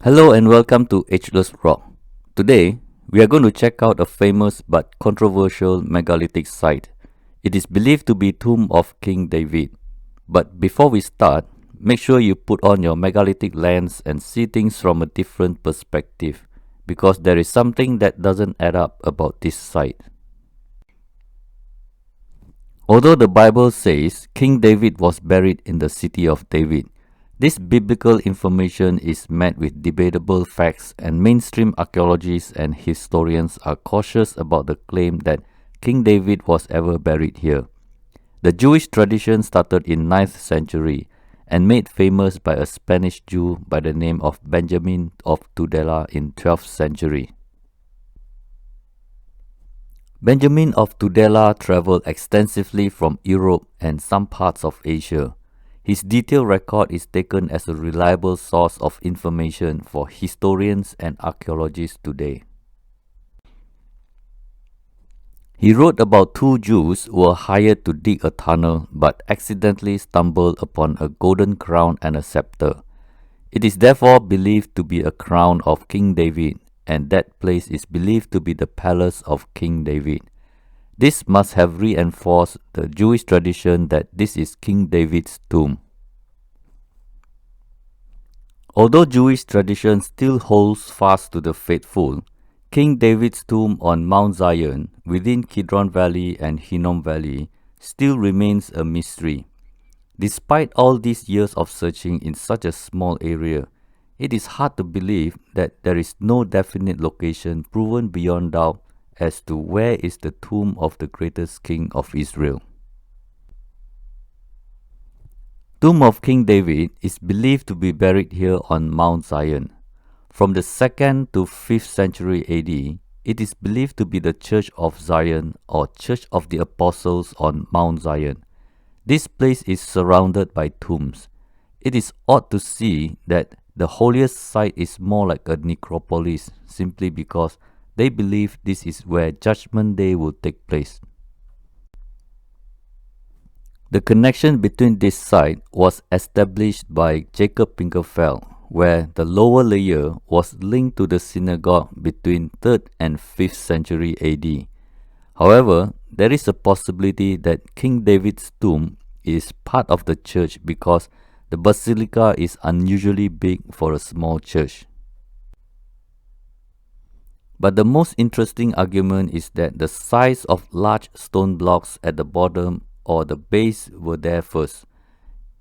Hello and welcome to Ageless Rock. Today, we are going to check out a famous but controversial megalithic site. It is believed to be tomb of King David. But before we start, make sure you put on your megalithic lens and see things from a different perspective, because there is something that doesn't add up about this site. Although the Bible says King David was buried in the city of David, this biblical information is met with debatable facts, and mainstream archaeologists and historians are cautious about the claim that King David was ever buried here. The Jewish tradition started in 9th century and made famous by a Spanish Jew by the name of Benjamin of Tudela in 12th century. Benjamin of Tudela traveled extensively from Europe and some parts of Asia. His detailed record is taken as a reliable source of information for historians and archaeologists today. He wrote about two Jews who were hired to dig a tunnel but accidentally stumbled upon a golden crown and a scepter. It is therefore believed to be a crown of King David, and that place is believed to be the palace of King David. This must have reinforced the Jewish tradition that this is King David's tomb. Although Jewish tradition still holds fast to the faithful, King David's tomb on Mount Zion within Kidron Valley and Hinnom Valley still remains a mystery. Despite all these years of searching in such a small area, it is hard to believe that there is no definite location proven beyond doubt as to where is the tomb of the greatest king of Israel. Tomb of King David is believed to be buried here on Mount Zion. From the 2nd to 5th century AD, it is believed to be the Church of Zion or Church of the Apostles on Mount Zion. This place is surrounded by tombs. It is odd to see that the holiest site is more like a necropolis simply because they believe this is where Judgment Day will take place. The connection between this site was established by Jacob Pinkerfeld, where the lower layer was linked to the synagogue between 3rd and 5th century AD. However, there is a possibility that King David's tomb is part of the church because the basilica is unusually big for a small church. But the most interesting argument is that the size of large stone blocks at the bottom or the base were there first.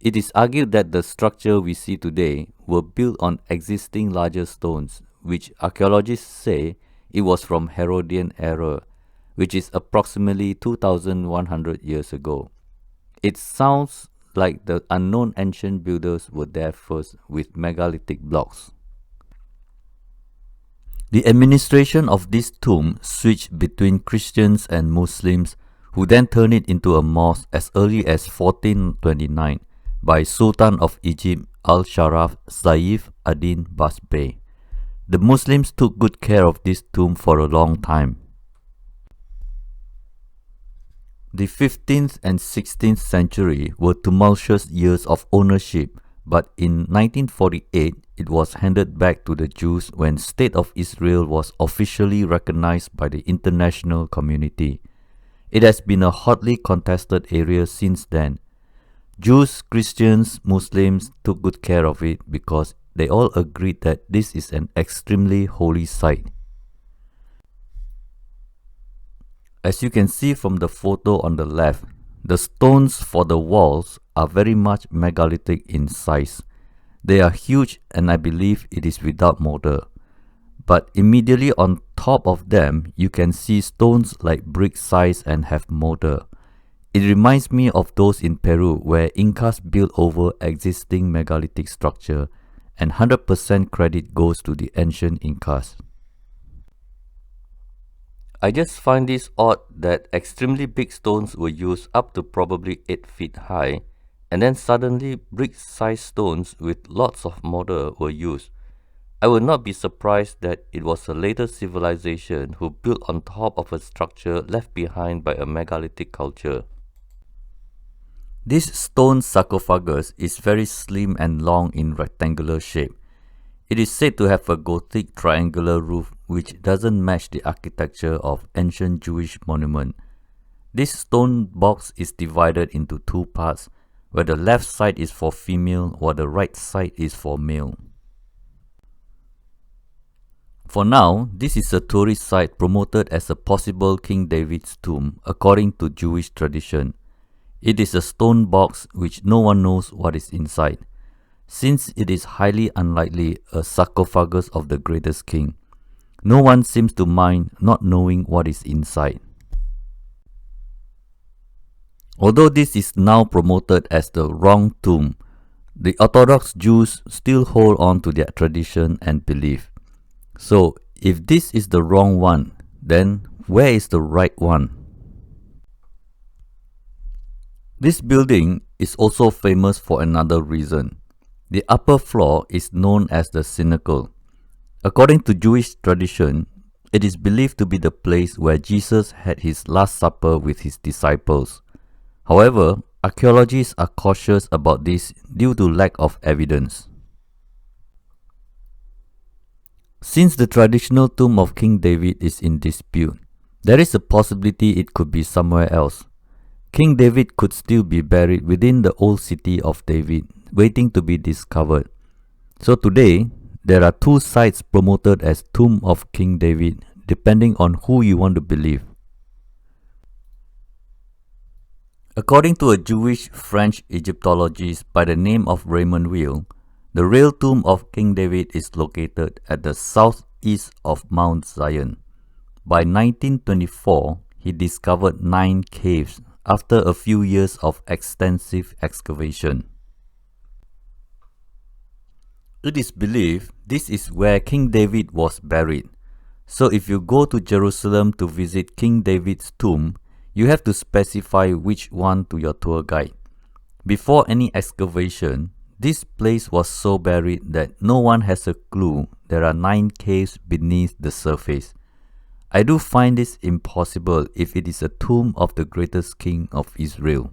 It is argued that the structure we see today were built on existing larger stones, which archaeologists say it was from Herodian era, which is approximately 2100 years ago. It sounds like the unknown ancient builders were there first with megalithic blocks. The administration of this tomb switched between Christians and Muslims, who then turned it into a mosque as early as 1429 by Sultan of Egypt Al-Sharaf Saif ad-Din Basbey. The Muslims took good care of this tomb for a long time. The 15th and 16th century were tumultuous years of ownership, but in 1948 it was handed back to the Jews when State of Israel was officially recognized by the international community. It has been a hotly contested area since then. Jews, Christians, Muslims took good care of it because they all agreed that this is an extremely holy site. As you can see from the photo on the left, the stones for the walls are very much megalithic in size. They are huge and I believe it is without mortar. But immediately on top of them, you can see stones like brick size and have mortar. It reminds me of those in Peru where Incas built over existing megalithic structure, and 100% credit goes to the ancient Incas. I just find this odd that extremely big stones were used up to probably 8 feet high, and then suddenly brick-sized stones with lots of mortar were used. I would not be surprised that it was a later civilization who built on top of a structure left behind by a megalithic culture. This stone sarcophagus is very slim and long in rectangular shape. It is said to have a Gothic triangular roof which doesn't match the architecture of ancient Jewish monument. This stone box is divided into two parts, where the left side is for female while the right side is for male. For now, this is a tourist site promoted as a possible King David's tomb according to Jewish tradition. It is a stone box which no one knows what is inside, since it is highly unlikely a sarcophagus of the greatest king. No one seems to mind not knowing what is inside. Although this is now promoted as the wrong tomb, the Orthodox Jews still hold on to their tradition and belief. So, if this is the wrong one, then where is the right one? This building is also famous for another reason. The upper floor is known as the Synagogue. According to Jewish tradition, it is believed to be the place where Jesus had his Last Supper with his disciples. However, archaeologists are cautious about this due to lack of evidence. Since the traditional tomb of King David is in dispute, there is a possibility it could be somewhere else. King David could still be buried within the old city of David, waiting to be discovered. So today, there are two sites promoted as Tomb of King David, depending on who you want to believe. According to a Jewish French Egyptologist by the name of Raymond Weil, the real tomb of King David is located at the southeast of Mount Zion. By 1924, he discovered 9 caves after a few years of extensive excavation. It is believed this is where King David was buried. So if you go to Jerusalem to visit King David's tomb, you have to specify which one to your tour guide. Before any excavation, this place was so buried that no one has a clue there are 9 caves beneath the surface. I do find this impossible if it is a tomb of the greatest king of Israel.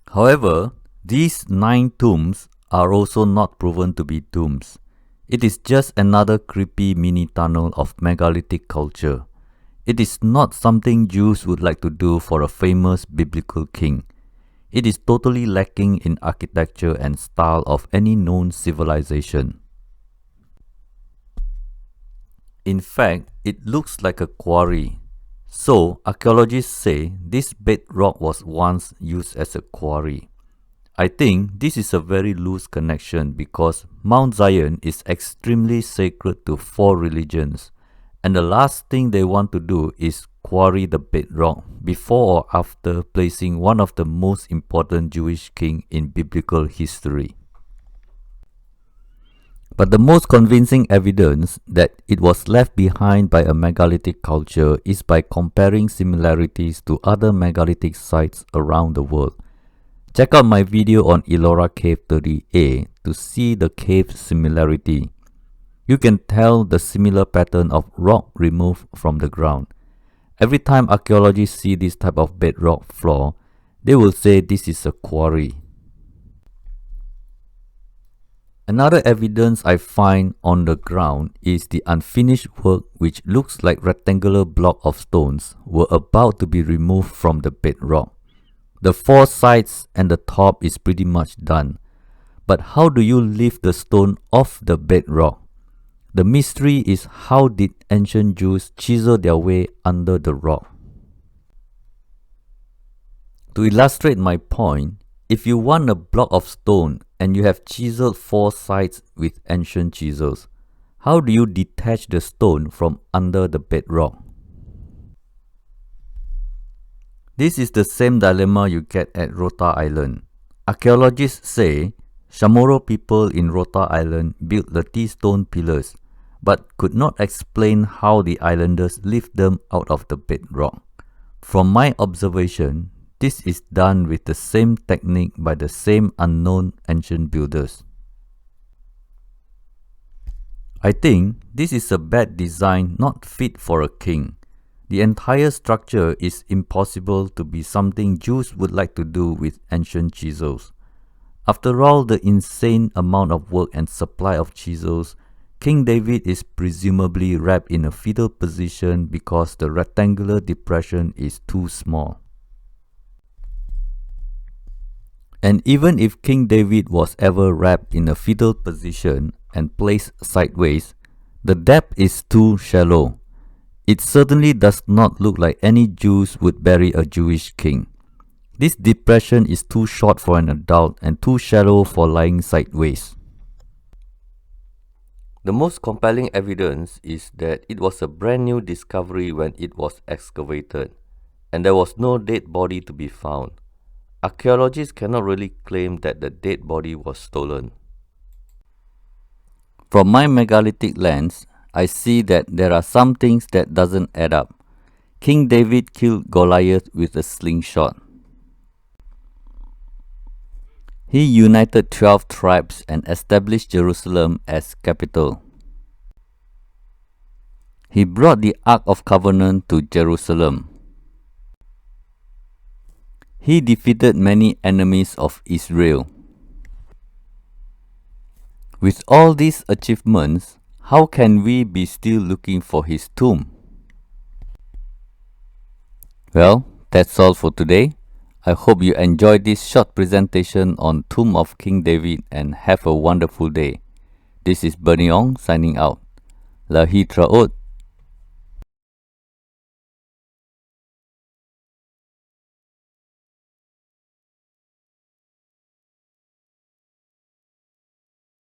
However, these 9 tombs are also not proven to be tombs. It is just another creepy mini tunnel of megalithic culture. It is not something Jews would like to do for a famous biblical king. It is totally lacking in architecture and style of any known civilization. In fact, it looks like a quarry. So, archaeologists say this bedrock was once used as a quarry. I think this is a very loose connection because Mount Zion is extremely sacred to 4 religions, and the last thing they want to do is quarry the bedrock before or after placing one of the most important Jewish king in biblical history. But the most convincing evidence that it was left behind by a megalithic culture is by comparing similarities to other megalithic sites around the world. Check out my video on Ellora Cave 30A to see the cave's similarity. You can tell the similar pattern of rock removed from the ground. Every time archaeologists see this type of bedrock floor, they will say this is a quarry. Another evidence I find on the ground is the unfinished work which looks like rectangular block of stones were about to be removed from the bedrock. The 4 sides and the top is pretty much done. But how do you lift the stone off the bedrock? The mystery is how did ancient Jews chisel their way under the rock? To illustrate my point, if you want a block of stone and you have chiseled 4 sides with ancient chisels, how do you detach the stone from under the bedrock? This is the same dilemma you get at Rota Island. Archaeologists say Chamorro people in Rota Island built the T-stone pillars, but could not explain how the islanders lift them out of the bedrock. From my observation, this is done with the same technique by the same unknown ancient builders. I think this is a bad design not fit for a king. The entire structure is impossible to be something Jews would like to do with ancient chisels. After all the insane amount of work and supply of chisels, King David is presumably wrapped in a fetal position because the rectangular depression is too small. And even if King David was ever wrapped in a fetal position and placed sideways, the depth is too shallow. It certainly does not look like any Jews would bury a Jewish king. This depression is too short for an adult and too shallow for lying sideways. The most compelling evidence is that it was a brand new discovery when it was excavated, and there was no dead body to be found. Archaeologists cannot really claim that the dead body was stolen. From my megalithic lens, I see that there are some things that doesn't add up. King David killed Goliath with a slingshot. He united 12 tribes and established Jerusalem as capital. He brought the Ark of Covenant to Jerusalem. He defeated many enemies of Israel. With all these achievements, how can we be still looking for his tomb? Well, that's all for today. I hope you enjoyed this short presentation on Tomb of King David and have a wonderful day. This is Bernie Ong signing out. Lahi Traot.